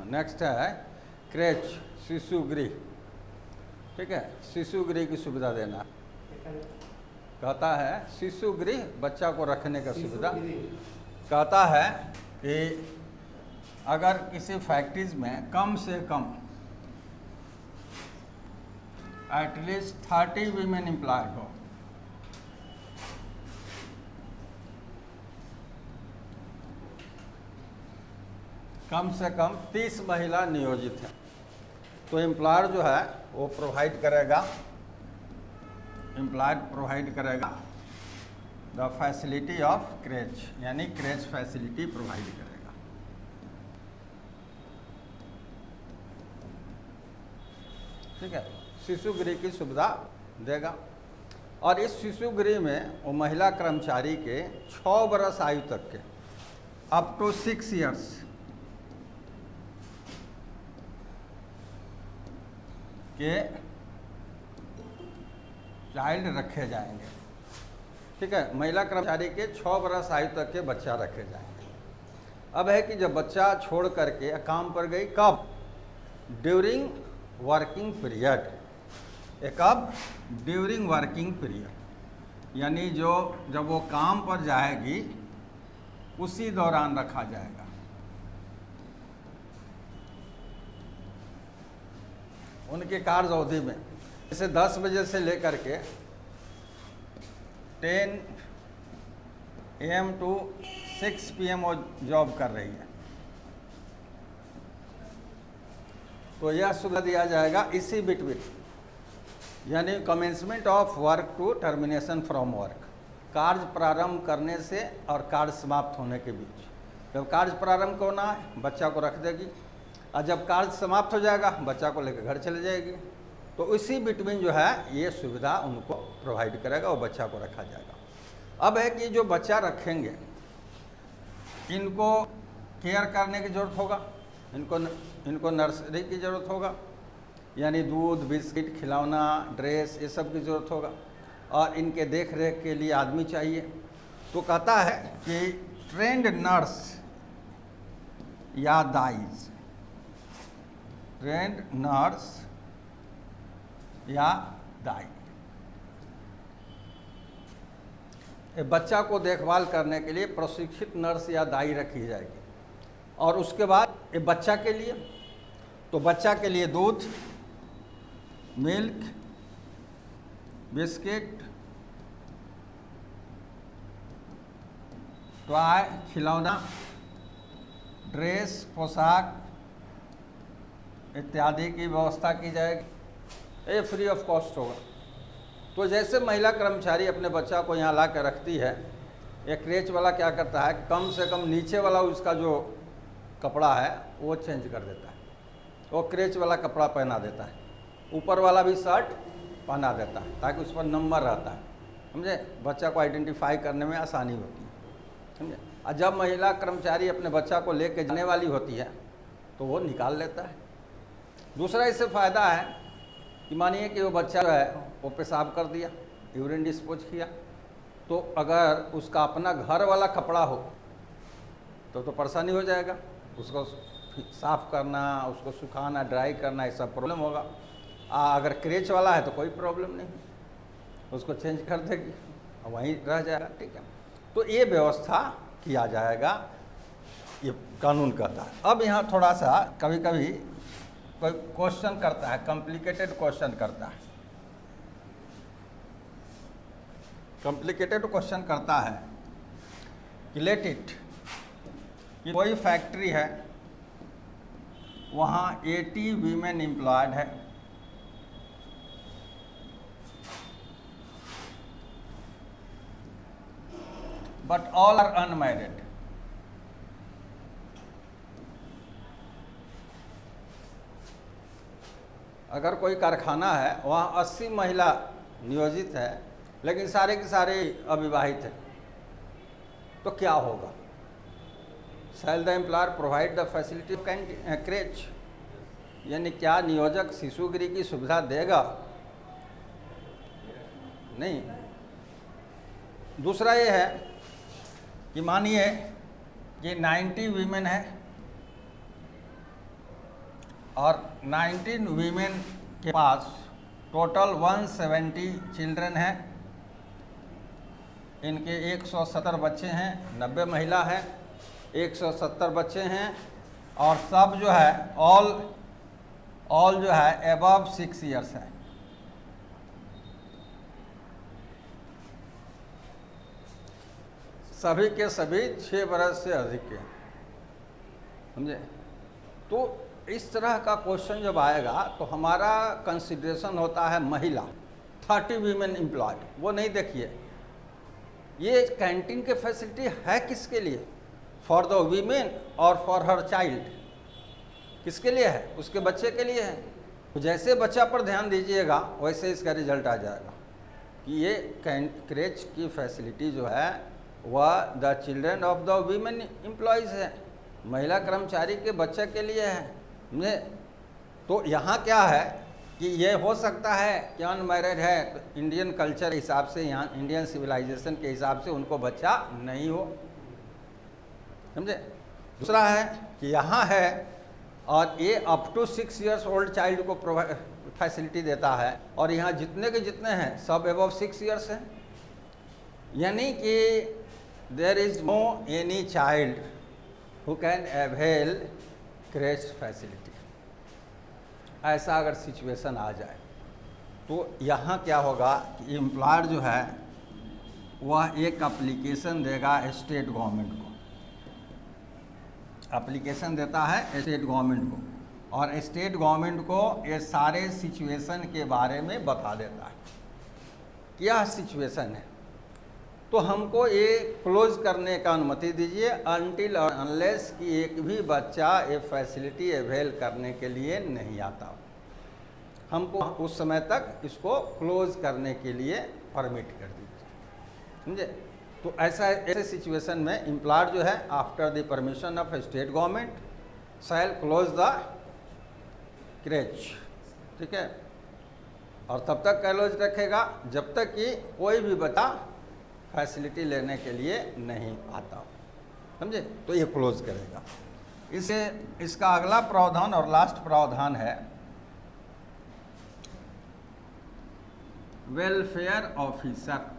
Next है creche, शिशु गृह। ठीक है, शिशु गृह की सुविधा देना। कहता है शिशु गृह, बच्चा को रखने का सुविधा। कहता है कि अगर किसी फैक्ट्रीज में कम से कम एटलीस्ट 30 वीमेन एम्प्लॉयड हो, कम से कम 30 महिला नियोजित हैं, तो एम्प्लॉयर जो है वो प्रोवाइड करेगा, एम्प्लॉयर प्रोवाइड करेगा द फैसिलिटी ऑफ क्रेच, यानी क्रेच फैसिलिटी प्रोवाइड करेगा। ठीक है, शिशु गृह की सुविधा देगा। और इस शिशु गृह में वो महिला कर्मचारी के 6 वर्ष आयु तक के, अप टू 6 ईयर्स के चाइल्ड रखे जाएंगे। ठीक है, महिला कर्मचारी के 6 वर्ष आयु तक के बच्चा रखे जाएंगे। अब है कि जब बच्चा छोड़ करके काम पर गई, कब? During working period. कब? ड्यूरिंग वर्किंग पीरियड, यानी जो जब वो काम पर जाएगी उसी दौरान रखा जाएगा। उनके कार्य अवधि में, जैसे 10 बजे से लेकर के 10 AM टू 6 PM वो जॉब कर रही है, तो यह सुविधा दिया जाएगा इसी बिटवीन, यानी commencement of work to termination from work, कार्य प्रारंभ करने से और कार्य समाप्त होने के बीच। जब कार्य प्रारंभ होना है, बच्चा को रख देगी, और जब कार्य समाप्त हो जाएगा, बच्चा को लेकर घर चले जाएगी। तो इसी बिटवीन जो है ये सुविधा उनको प्रोवाइड करेगा, वो बच्चा को रखा जाएगा। अब है कि जो बच्चा रखेंगे, इनको केयर करने की ज़रूरत होगा, इनको नर्सरी की ज़रूरत होगा, यानी दूध, बिस्किट, खिलौना, ड्रेस, ये सब की ज़रूरत होगा, और इनके देख रेख के लिए आदमी चाहिए। तो कहता है कि ट्रेंड नर्स या दाइज, ट्रेंड नर्स या दाई, बच्चा को देखभाल करने के लिए प्रशिक्षित नर्स या दाई रखी जाएगी। और उसके बाद ये बच्चा के लिए, तो बच्चा के लिए दूध, मिल्क, बिस्किट, टॉय, खिलौना, ड्रेस, पोशाक इत्यादि की व्यवस्था की जाएगी। ये फ्री ऑफ कॉस्ट होगा। तो जैसे महिला कर्मचारी अपने बच्चा को यहाँ ला कर रखती है, एक क्रेच वाला क्या करता है, कम से कम नीचे वाला उसका जो कपड़ा है वो चेंज कर देता है, वो क्रेच वाला कपड़ा पहना देता है, ऊपर वाला भी शर्ट पहना देता है, ताकि उस पर नंबर रहता है, समझे, बच्चा को आइडेंटिफाई करने में आसानी होती है, समझे। और जब महिला कर्मचारी अपने बच्चा को लेकर जाने वाली होती है तो वो निकाल लेता है। दूसरा इससे फ़ायदा है कि मानिए कि वो बच्चा जो है वो पेशाब कर दिया, यूरिन डिस्पोज किया, तो अगर उसका अपना घर वाला कपड़ा हो तो परेशानी हो जाएगा, उसको साफ़ करना, उसको सुखाना, ड्राई करना, ये सब प्रॉब्लम होगा। अगर क्रेच वाला है तो कोई प्रॉब्लम नहीं, उसको चेंज कर देगी और वहीं रह जाएगा। ठीक है, तो ये व्यवस्था किया जाएगा, ये कानून कहता है। अब यहाँ थोड़ा सा कभी कभी कोई क्वेश्चन करता है, कॉम्प्लिकेटेड क्वेश्चन करता है, कॉम्प्लिकेटेड क्वेश्चन करता है कि लेट इट, कि कोई फैक्ट्री है, वहाँ 80 वीमेन एम्प्लॉयड है, बट ऑल आर अनमैरिड। अगर कोई कारखाना है, वहाँ 80 महिला नियोजित है, लेकिन सारे के सारे अविवाहित हैं, तो क्या होगा? Shall the employer provide the facility of creche, यानी क्या नियोजक शिशु गृह की सुविधा देगा? नहीं। दूसरा ये है कि मानिए कि 90 वीमेन है और 19 वीमेन के पास टोटल 170 चिल्ड्रन हैं। इनके 170 बच्चे हैं, 90 महिला है, 170 बच्चे हैं और सब जो है ऑल जो है अबव 6 ईयर्स है। सभी के सभी 6 बरस से अधिक के, समझे। तो इस तरह का क्वेश्चन जब आएगा तो हमारा कंसिडरेशन होता है महिला, 30 वीमेन एम्प्लॉयड। वो नहीं देखिए ये कैंटीन के फैसिलिटी है किसके लिए, फॉर द वीमेन और फॉर हर चाइल्ड, किसके लिए है, उसके बच्चे के लिए है। तो जैसे बच्चा पर ध्यान दीजिएगा वैसे इसका रिजल्ट आ जाएगा कि ये क्रेच की फैसिलिटी जो है वह the children of the women employees है, महिला कर्मचारी के बच्चे के लिए है। तो यहाँ क्या है कि ये हो सकता है कि अनमैरिड है तो इंडियन कल्चर के हिसाब से, यहाँ इंडियन सिविलाइजेशन के हिसाब से उनको बच्चा नहीं हो, समझे। दूसरा है कि यहाँ है और ये up to 6 years old child को फैसिलिटी देता है और यहाँ जितने के जितने हैं सब अबव 6 ईयर्स हैं। यानी कि there is no any child who can avail creche facility. ऐसा अगर सिचुएशन आ जाए तो यहाँ क्या होगा कि एम्प्लॉयर जो है वह एक एप्लीकेशन देगा स्टेट गवर्नमेंट को, एप्लीकेशन देता है स्टेट गवर्नमेंट को और स्टेट गवर्नमेंट को ये सारे सिचुएशन के बारे में बता देता है कि यह सिचुएशन है तो हमको ये क्लोज करने का अनुमति दीजिए अनटिल और अनलेस कि एक भी बच्चा ये फैसिलिटी अवेल करने के लिए नहीं आता, हमको उस समय तक इसको क्लोज करने के लिए परमिट कर दीजिए, समझे। तो ऐसे सिचुएशन में एम्प्लॉयर जो है after the permission of state government shell close the creche, ठीक है। और तब तक क्लोज रखेगा जब तक कि कोई भी बच्चा फैसिलिटी लेने के लिए नहीं आता, समझे। तो ये क्लोज करेगा। इसे इसका अगला प्रावधान और लास्ट प्रावधान है वेलफेयर ऑफिसर।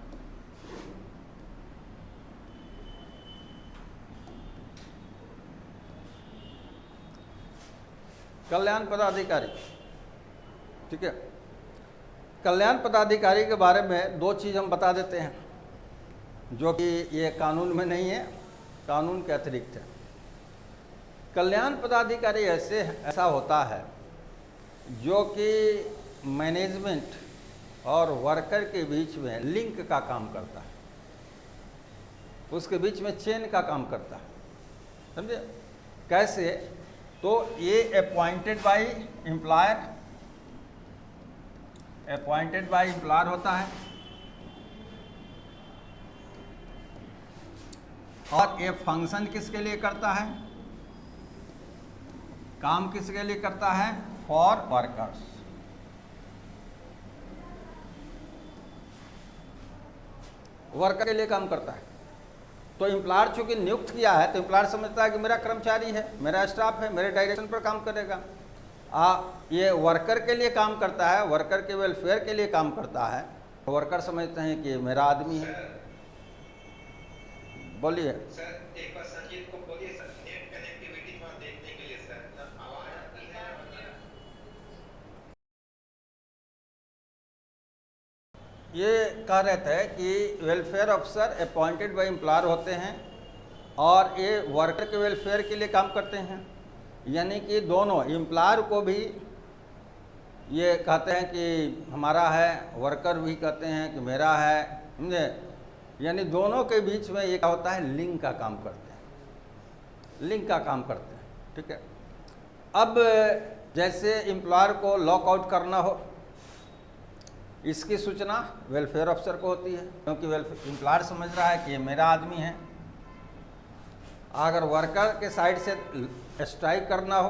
कल्याण पदाधिकारी, ठीक है। कल्याण पदाधिकारी के बारे में दो चीज़ हम बता देते हैं जो कि ये कानून में नहीं है, कानून के अतिरिक्त है। कल्याण पदाधिकारी ऐसा होता है जो कि मैनेजमेंट और वर्कर के बीच में लिंक का काम करता है, उसके बीच में चेन का काम करता है, समझे। कैसे, तो ये अपॉइंटेड बाय एम्प्लॉयर होता है और ये फंक्शन किसके लिए करता है, काम किसके लिए करता है, फॉर वर्कर्स। वर्कर के लिए काम करता है। तो एम्प्लॉयर चूंकि नियुक्त किया है तो एम्प्लॉयर समझता है कि मेरा कर्मचारी है, मेरा स्टाफ है, मेरे डायरेक्शन पर काम करेगा। ये वर्कर के लिए काम करता है, वर्कर के वेलफेयर के लिए काम करता है। वर्कर समझते हैं कि मेरा आदमी है। बोलिए सर, एक बार संजीत को बोलिए सर, नेट कनेक्टिविटी थोड़ा देखने के लिए सर, आवाज आती है। ये कह रहे थे कि welfare officer appointed by employer होते हैं और ये वर्कर के वेलफेयर के लिए काम करते हैं। यानी कि दोनों एम्प्लॉयर को भी ये कहते हैं कि हमारा है, वर्कर भी कहते हैं कि मेरा है, समझे। यानी दोनों के बीच में ये क्या होता है, लिंक का काम करते हैं, लिंक का काम करते हैं, ठीक है। अब जैसे एम्प्लॉयर को लॉकआउट करना हो, इसकी सूचना वेलफेयर ऑफिसर को होती है, क्योंकि एम्प्लॉयर समझ रहा है कि ये मेरा आदमी है। अगर वर्कर के साइड से स्ट्राइक करना हो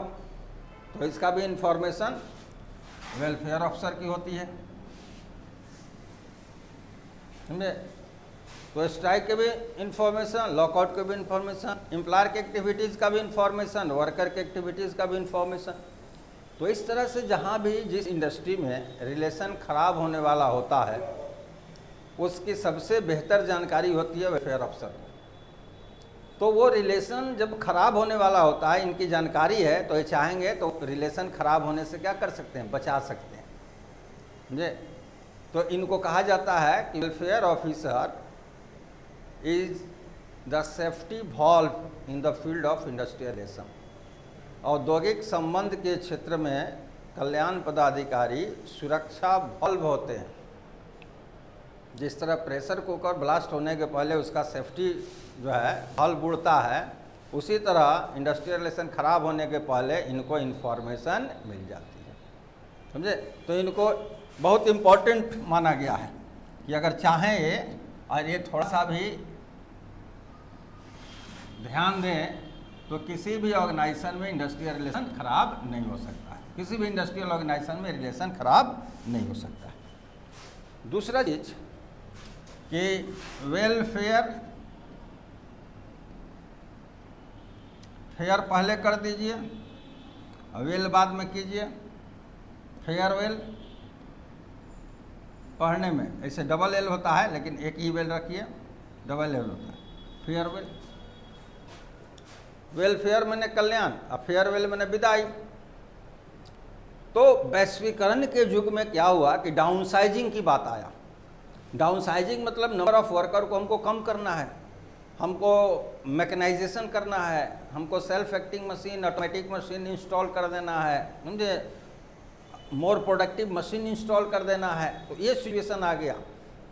तो इसका भी इंफॉर्मेशन वेलफेयर ऑफिसर की होती है, समझे। तो स्ट्राइक के भी इंफॉर्मेशन, लॉकआउट के भी इंफॉर्मेशन, एम्प्लॉयर के एक्टिविटीज़ का भी इंफॉर्मेशन, वर्कर के एक्टिविटीज़ का भी इंफॉर्मेशन, तो इस तरह से जहाँ भी जिस इंडस्ट्री में रिलेशन खराब होने वाला होता है उसकी सबसे बेहतर जानकारी होती है वेलफेयर अफसर को। तो वो रिलेशन जब खराब होने वाला होता है, इनकी जानकारी है, तो ये चाहेंगे तो रिलेशन खराब होने से क्या कर सकते हैं, बचा सकते हैं, समझे। तो इनको कहा जाता है कि welfare officer is the safety valve in the field of industrial relation. औद्योगिक संबंध के क्षेत्र में कल्याण पदाधिकारी सुरक्षा वॉल्व होते हैं। जिस तरह प्रेशर कुकर ब्लास्ट होने के पहले उसका सेफ्टी जो है वॉल्व उड़ता है, उसी तरह इंडस्ट्रियल रिलेशन खराब होने के पहले इनको इन्फॉर्मेशन मिल जाती है, समझे। तो इनको बहुत इम्पोर्टेंट माना गया है कि अगर चाहें ये और ये थोड़ा सा भी ध्यान दें तो किसी भी ऑर्गेनाइजेशन में इंडस्ट्रियल रिलेशन खराब नहीं हो सकता है, किसी भी इंडस्ट्रियल ऑर्गेनाइजेशन में रिलेशन खराब नहीं हो सकता है। दूसरा चीज कि वेलफेयर फेयर पहले कर दीजिए, वेल बाद में कीजिए। फेयरवेल पढ़ने में ऐसे डबल एल होता है, लेकिन एक ही वेल रखिए, डबल एल होता है फेयरवेल। वेलफेयर मैंने कल्याण और फेयरवेल मैंने विदाई। तो वैश्वीकरण के युग में क्या हुआ कि डाउनसाइजिंग की बात आया। डाउनसाइजिंग मतलब नंबर ऑफ वर्कर को हमको कम करना है, हमको मैकेनाइजेशन करना है, हमको self acting machine, automatic machine install कर देना है, समझे, मोर प्रोडक्टिव मशीन इंस्टॉल कर देना है। तो ये सिचुएशन आ गया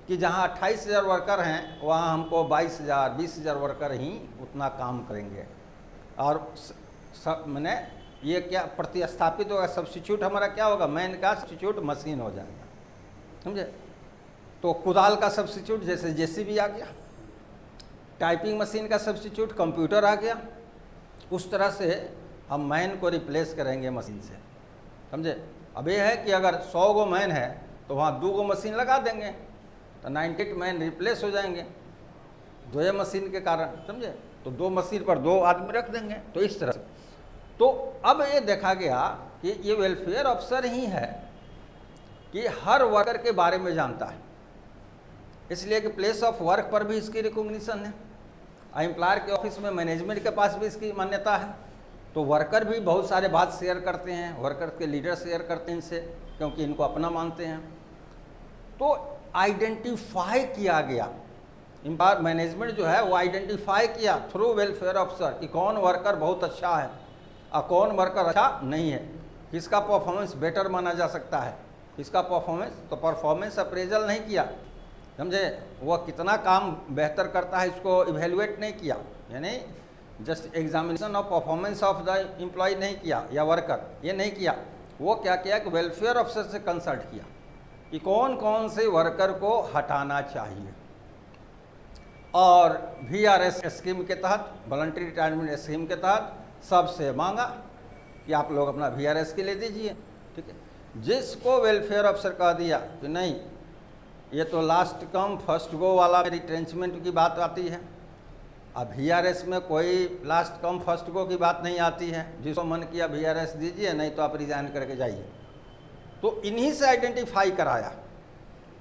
कि जहाँ 28,000 वर्कर हैं वहाँ हमको 22,000 20,000 वर्कर ही उतना काम करेंगे। और सब मैंने ये क्या प्रतिस्थापित होगा, सब्स्टिट्यूट हमारा क्या होगा, मैन का सब्स्टिट्यूट मशीन हो जाएगा, समझे। तो कुदाल का सब्स्टिट्यूट जैसे जेसीबी आ गया, टाइपिंग मशीन का सब्स्टिट्यूट कंप्यूटर आ गया, उस तरह से हम मैन को रिप्लेस करेंगे मशीन से, समझे। अब ये है कि अगर 100 गो मैन है तो वहाँ 2 गो मशीन लगा देंगे तो 98 मैन रिप्लेस हो जाएंगे 2 मशीन के कारण, समझे। तो 2 मशीन पर 2 आदमी रख देंगे। तो इस तरह से तो अब ये देखा गया कि ये वेलफेयर अफसर ही है कि हर वर्कर के बारे में जानता है, इसलिए कि प्लेस ऑफ वर्क पर भी इसकी रिकॉग्निशन है, एम्प्लॉयर के ऑफिस में मैनेजमेंट के पास भी इसकी मान्यता है। तो वर्कर भी बहुत सारे बात शेयर करते हैं, वर्कर के लीडर शेयर करते हैं इनसे, क्योंकि इनको अपना मानते हैं। तो आइडेंटिफाई किया गया, एम्प्लॉयर मैनेजमेंट जो है वो आइडेंटिफाई किया थ्रू वेलफेयर अफसर कि कौन वर्कर बहुत अच्छा है और कौन वर्कर अच्छा नहीं है, किसका परफॉर्मेंस बेटर माना जा सकता है, किसका परफॉर्मेंस। तो परफॉर्मेंस अप्रेजल नहीं किया, समझे, वह कितना काम बेहतर करता है इसको इवेल्युएट नहीं किया, यानी just examination of performance of the employ नहीं किया या वर्कर, ये नहीं किया। वो क्या किया कि वेलफेयर अफसर से कंसल्ट किया कि कौन कौन से वर्कर को हटाना चाहिए। और VRS स्कीम के तहत, वॉलंटरी रिटायरमेंट स्कीम के तहत सबसे मांगा कि आप लोग अपना VRS के ले दीजिए, ठीक है। जिसको वेलफेयर अफसर कह दिया कि नहीं, ये तो लास्ट कम फर्स्ट गो वाला रिट्रेंचमेंट की बात आती है, अब VRS में कोई लास्ट कम फर्स्ट गो की बात नहीं आती है, जिसको मन किया VRS दीजिए, नहीं तो आप रिजाइन करके जाइए। तो इन्हीं से आइडेंटिफाई कराया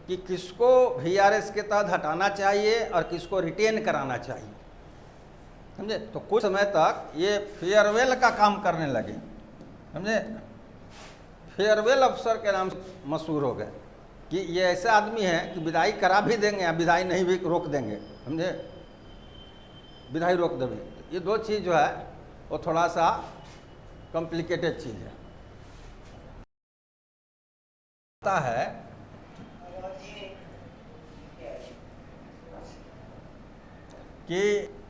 कि किसको VRS के तहत हटाना चाहिए और किसको रिटेन कराना चाहिए, समझे। तो कुछ समय तक ये फेयरवेल का काम करने लगे, समझे, फेयरवेल अफसर के नाम से मशहूर हो गए कि ये ऐसे आदमी हैं कि विदाई करा भी देंगे या विदाई नहीं भी रोक देंगे, समझे, विदाई रोक देंगे। ये 2 चीज़ जो है वो थोड़ा सा कॉम्प्लिकेटेड चीज़ है। आता है कि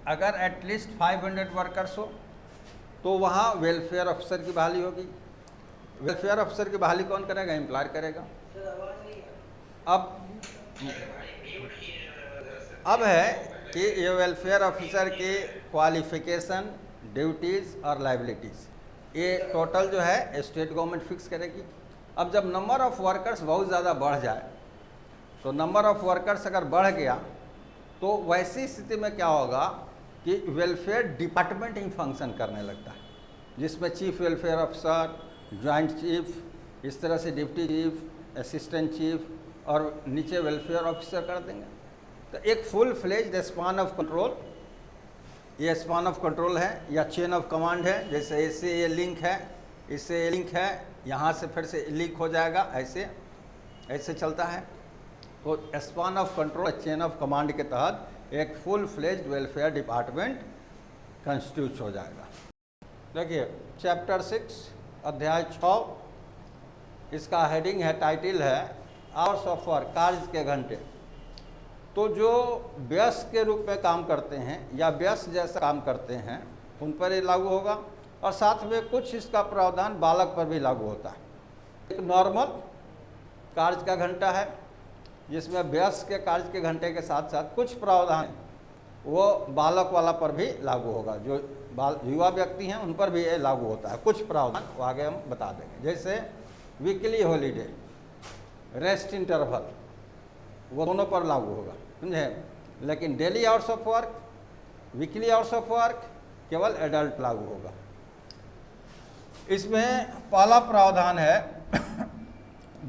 अगर एटलीस्ट 500 वर्कर्स हो तो वहाँ वेलफेयर अफसर की बहाली होगी। वेलफेयर अफसर की बहाली कौन करेगा, एम्प्लॉयर करेगा। अब है कि ये वेलफेयर ऑफिसर की क्वालिफिकेशन, ड्यूटीज़ और लाइबिलिटीज़ ये टोटल जो है स्टेट गवर्नमेंट फिक्स करेगी। अब जब नंबर ऑफ़ वर्कर्स बहुत ज़्यादा बढ़ जाए, तो नंबर ऑफ़ वर्कर्स अगर बढ़ गया तो वैसी स्थिति में क्या होगा कि वेलफेयर डिपार्टमेंट ही फंक्शन करने लगता है, जिसमें chief welfare officer, joint chief, इस तरह से डिप्टी चीफ, असिस्टेंट चीफ और नीचे वेलफेयर ऑफिसर कर देंगे। तो एक full fledge span of control, ये स्पान ऑफ कंट्रोल है या चेन ऑफ कमांड है। जैसे इससे ये लिंक है, इससे ये लिंक है, यहाँ से फिर से लिंक हो जाएगा, ऐसे ऐसे चलता है। तो span of control chain of command के तहत एक full fledged welfare department constitute हो जाएगा। देखिए चैप्टर 6 अध्याय 6, इसका हेडिंग है, टाइटल है आवर्स ऑफ वर्क, कार्य के घंटे। तो जो व्यस्त के रूप में काम करते हैं या व्यस्त जैसा काम करते हैं उन पर ये लागू होगा, और साथ में कुछ इसका प्रावधान बालक पर भी लागू होता है। एक नॉर्मल कार्य का घंटा है जिसमें व्यस्त के कार्य के घंटे के साथ साथ कुछ प्रावधान वो बालक वाला पर भी लागू होगा। जो युवा व्यक्ति हैं उन पर भी ये लागू होता है, कुछ प्रावधान वो आगे हम बता देंगे। जैसे वीकली हॉलीडे, रेस्ट इंटरवल, वो दोनों पर लागू होगा, समझे। लेकिन daily hours of work, weekly hours of work केवल एडल्ट लागू होगा। इसमें पहला प्रावधान है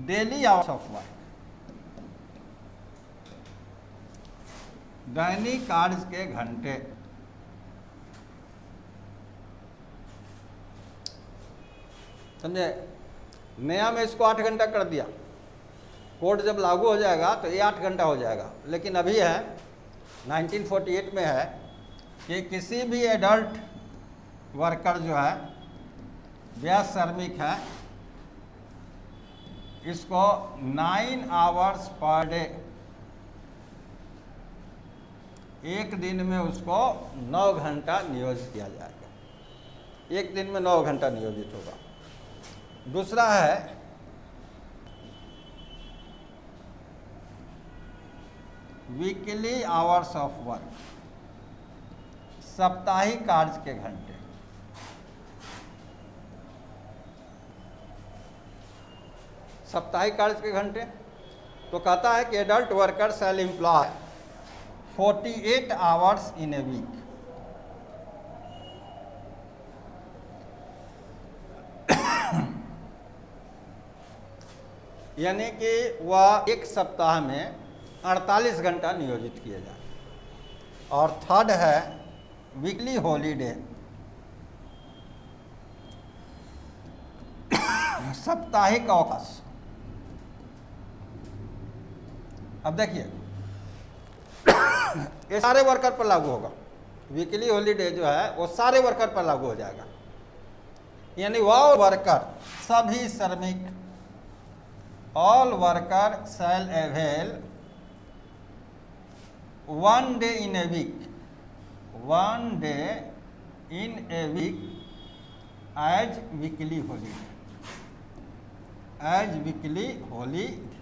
डेली आवर्स ऑफ वर्क, दैनिक कार्य के घंटे। समझे, नया में इसको 8 घंटा कर दिया, कोड जब लागू हो जाएगा तो ये 8 घंटा हो जाएगा। लेकिन अभी है 1948 में है कि किसी भी एडल्ट वर्कर जो है, व्यस्त श्रमिक है, इसको 9 आवर्स पर डे, एक दिन में उसको 9 घंटा नियोजित किया जाएगा। एक दिन में 9 घंटा नियोजित होगा। दूसरा है वीकली आवर्स ऑफ वर्क, साप्ताहिक कार्य के घंटे। साप्ताहिक कार्य के घंटे तो कहता है कि adult worker shall employ 48 hours in a week. यानी कि वह एक सप्ताह में 48 घंटा नियोजित किए जाए। और थर्ड है वीकली हॉलीडे, साप्ताहिक अवकाश। अब देखिए ये सारे वर्कर पर लागू होगा। वीकली हॉलीडे जो है वो सारे वर्कर पर लागू हो जाएगा। यानी वह वर्कर, सभी श्रमिक, all worker shall avail 1 day in a week, 1 day in a week as weekly holiday, as weekly holiday.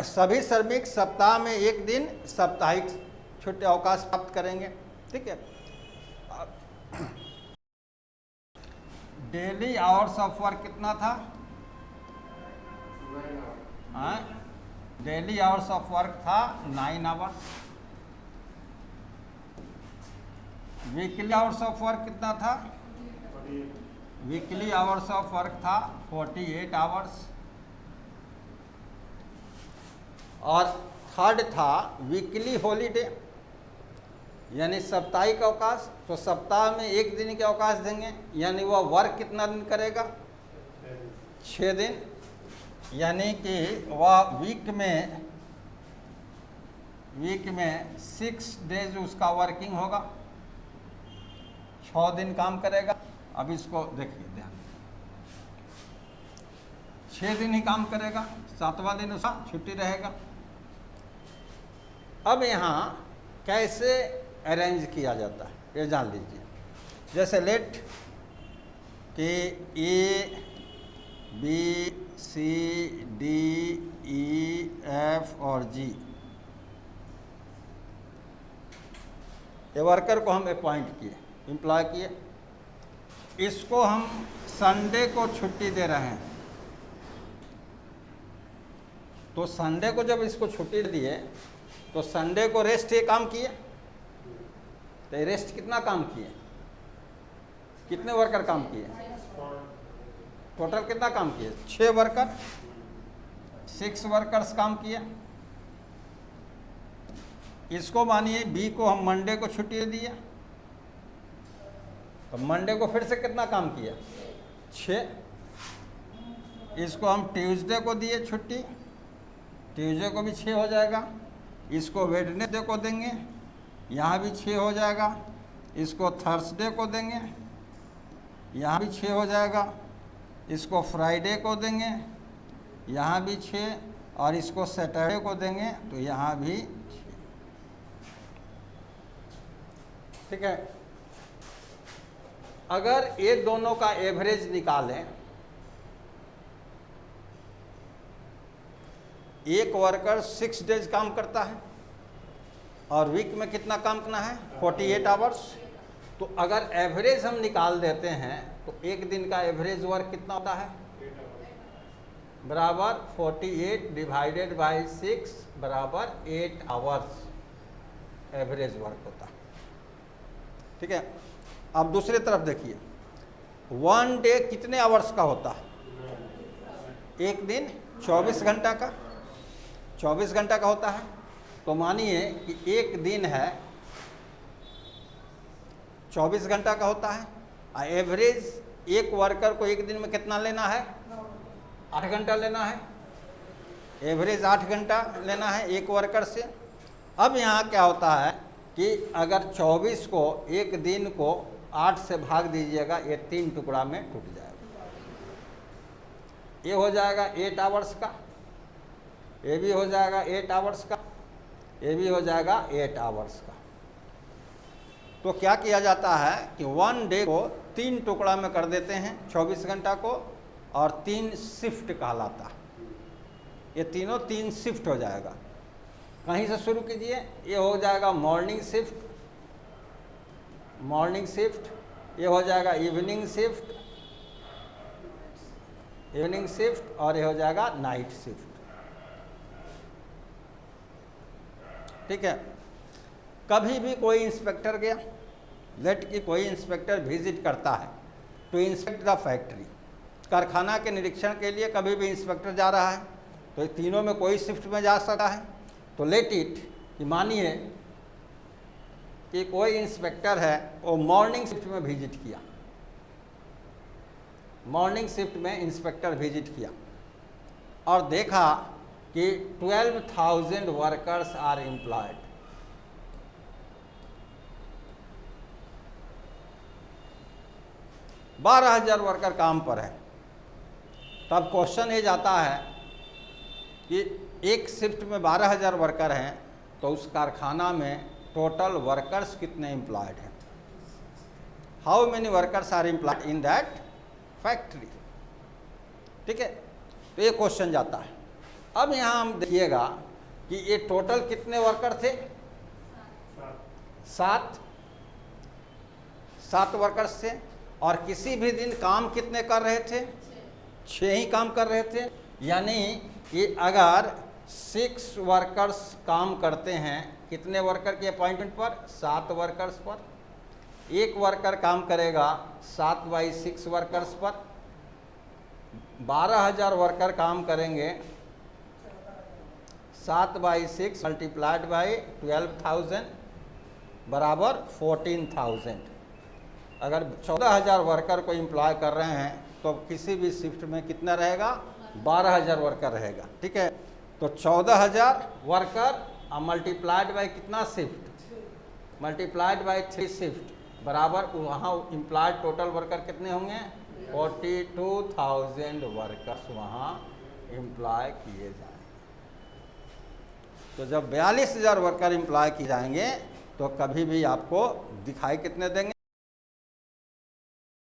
सभी श्रमिक सप्ताह में एक दिन साप्ताहिक छुट्टी अवकाश प्राप्त करेंगे। ठीक है। डेली आवर्स ऑफ वर्क कितना था? डेली आवर्स ऑफ वर्क था 9 hours. Weekly hours of work कितना था? वीकली आवर्स ऑफ वर्क था 48 आवर्स। और थर्ड था वीकली हॉलीडे, यानी साप्ताहिक अवकाश। तो सप्ताह में एक दिन के अवकाश देंगे, यानी वह वर्क कितना दिन करेगा? 6 दिन। यानी कि वह वीक में 6 डेज उसका वर्किंग होगा, 6 दिन काम करेगा। अब इसको देखिए ध्यान, 6 दिन ही काम करेगा, 7वां दिन उसका छुट्टी रहेगा। अब यहाँ कैसे अरेंज किया जाता है ये जान लीजिए। जैसे लेट कि A B C D E F और जी, ये वर्कर को हम अपॉइंट किए, एम्प्लॉय किए। इसको हम संडे को छुट्टी दे रहे हैं। तो संडे को जब इसको छुट्टी दिए तो संडे को रेस्ट ये काम किए। तो रेस्ट कितना काम किए? कितने वर्कर काम किए? टोटल कितना काम किए? 6 वर्कर, 6 वर्कर्स काम किए। इसको मानिए बी को हम मंडे को छुट्टी दिए, तो मंडे को फिर से कितना काम किया? 6। इसको हम ट्यूसडे को दिए छुट्टी, ट्यूसडे को भी 6 हो जाएगा। इसको वेडनेसडे को देंगे, यहाँ भी 6 हो जाएगा। इसको थर्सडे को देंगे, यहाँ भी 6 हो जाएगा। इसको फ्राइडे को देंगे, यहाँ भी 6, और इसको सैटरडे को देंगे तो यहाँ भी 6। ठीक है। अगर ये दोनों का एवरेज निकालें, एक वर्कर 6 डेज काम करता है और वीक में कितना काम करना है? 48 आवर्स। तो अगर एवरेज हम निकाल देते हैं तो एक दिन का एवरेज वर्क कितना होता है? बराबर 48 डिवाइडेड बाई 6 बराबर 8 आवर्स एवरेज वर्क होता है। ठीक है। अब दूसरी तरफ देखिए, 1 डे कितने आवर्स का होता है? एक दिन 24 घंटा का, 24 घंटा का होता है। तो मानिए कि एक दिन है 24 घंटा का होता है, और एवरेज एक वर्कर को एक दिन में कितना लेना है? 8 घंटा लेना है। एवरेज 8 घंटा लेना है एक वर्कर से। अब यहाँ क्या होता है कि अगर 24 को एक दिन को 8 से भाग दीजिएगा, ये 3 टुकड़ा में टूट जाएगा। ये हो जाएगा 8 आवर्स का, ये भी हो जाएगा 8 आवर्स का, ये भी हो जाएगा 8 आवर्स का। तो क्या किया जाता है कि 1 डे को 3 टुकड़ा में कर देते हैं 24 घंटा को, और 3 शिफ्ट कहलाता है। ये तीनों 3 शिफ्ट हो जाएगा। कहीं से शुरू कीजिए, ये हो जाएगा मॉर्निंग शिफ्ट, मॉर्निंग शिफ्ट, ये हो जाएगा इवनिंग शिफ्ट, इवनिंग शिफ्ट, और ये हो जाएगा नाइट शिफ्ट। ठीक है। कभी भी कोई इंस्पेक्टर गया, लेट कि कोई इंस्पेक्टर विजिट करता है टू इंस्पेक्ट द फैक्ट्री, कारखाना के निरीक्षण के लिए कभी भी इंस्पेक्टर जा रहा है, तो ये तीनों में कोई शिफ्ट में जा सकता है। तो लेट इट कि मानिए कि कोई इंस्पेक्टर है, वो मॉर्निंग शिफ्ट में विजिट किया, मॉर्निंग शिफ्ट में इंस्पेक्टर विजिट किया और देखा कि 12,000 वर्कर्स आर एम्प्लॉयड। 12,000 वर्कर काम पर है। तब क्वेश्चन ये जाता है कि एक शिफ्ट में 12,000 वर्कर हैं, तो उस कारखाना में टोटल वर्कर्स कितने एम्प्लॉयड हैं? How many workers are employed in that factory? ठीक है। तो ये क्वेश्चन जाता है। अब यहाँ हम देखिएगा कि ये टोटल कितने वर्कर थे? 7 वर्कर्स थे, और किसी भी दिन काम कितने कर रहे थे? 6 ही काम कर रहे थे। यानी कि अगर 6 वर्कर्स काम करते हैं, कितने वर्कर के अपॉइंटमेंट पर? 7 वर्कर्स पर। एक वर्कर काम करेगा 7/6 वर्कर्स पर। 12,000 वर्कर काम करेंगे, 7/6 मल्टीप्लाइड बाई 12,000 बराबर 14,000। अगर 14,000 वर्कर को एम्प्लॉय कर रहे हैं तो किसी भी शिफ्ट में कितना रहेगा? 12,000 वर्कर रहेगा। ठीक है। तो 14,000 वर्कर मल्टीप्लाइड बाई कितना शिफ्ट? मल्टीप्लाइड बाई 3 शिफ्ट बराबर वहाँ एम्प्लॉयड टोटल वर्कर कितने होंगे? 42,000 वर्कर्स वहाँ एम्प्लॉय किए जाएंगे। तो जब 42,000 वर्कर एम्प्लॉय किए जाएंगे तो कभी भी आपको दिखाई कितने देंगे?